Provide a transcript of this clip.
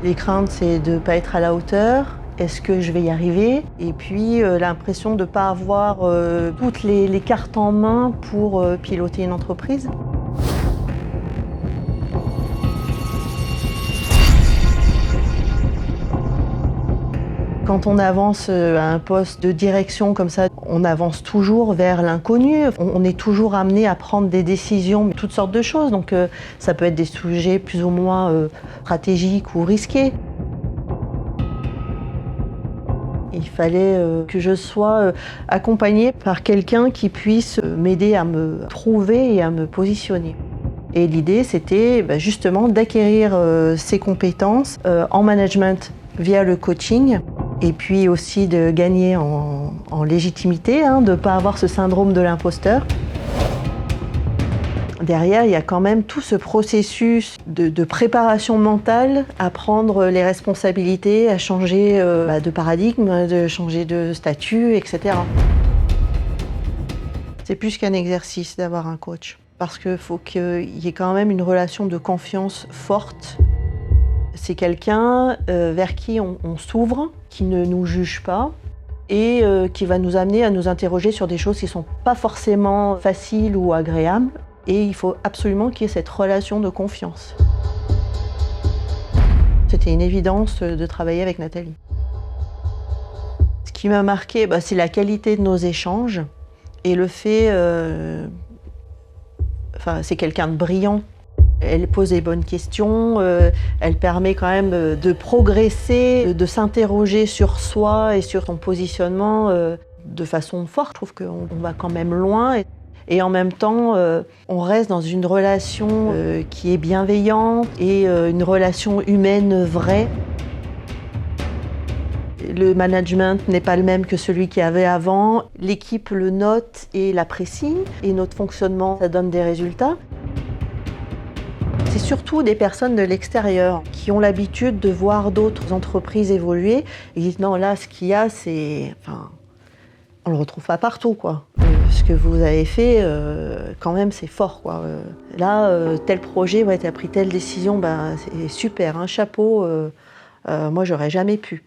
Les craintes, c'est de ne pas être à la hauteur. Est-ce que je vais y arriver? Et puis l'impression de ne pas avoir toutes les cartes en main pour piloter une entreprise. Quand on avance à un poste de direction comme ça, on avance toujours vers l'inconnu. On est toujours amené à prendre des décisions, toutes sortes de choses. Donc ça peut être des sujets plus ou moins stratégiques ou risqués. Il fallait que je sois accompagnée par quelqu'un qui puisse m'aider à me trouver et à me positionner. Et l'idée, c'était justement d'acquérir ces compétences en management via le coaching. Et puis aussi de gagner en légitimité, de ne pas avoir ce syndrome de l'imposteur. Derrière, il y a quand même tout ce processus de préparation mentale à prendre les responsabilités, à changer de paradigme, de changer de statut, etc. C'est plus qu'un exercice d'avoir un coach, parce qu'il faut qu'il y ait quand même une relation de confiance forte. C'est quelqu'un vers qui on s'ouvre, qui ne nous juge pas et qui va nous amener à nous interroger sur des choses qui ne sont pas forcément faciles ou agréables. Et il faut absolument qu'il y ait cette relation de confiance. C'était une évidence de travailler avec Nathalie. Ce qui m'a marqué, c'est la qualité de nos échanges et le fait... c'est quelqu'un de brillant. Elle pose des bonnes questions, elle permet quand même de progresser, de s'interroger sur soi et sur son positionnement de façon forte. Je trouve qu'on va quand même loin et en même temps, on reste dans une relation qui est bienveillante et une relation humaine vraie. Le management n'est pas le même que celui qu'il y avait avant. L'équipe le note et l'apprécie et notre fonctionnement, ça donne des résultats. C'est surtout des personnes de l'extérieur qui ont l'habitude de voir d'autres entreprises évoluer et disent non, là, ce qu'il y a, c'est... on le retrouve pas partout, quoi. Ce que vous avez fait, quand même, c'est fort, quoi. Là, tel projet, tu as pris telle décision, c'est super, chapeau. Moi, j'aurais jamais pu.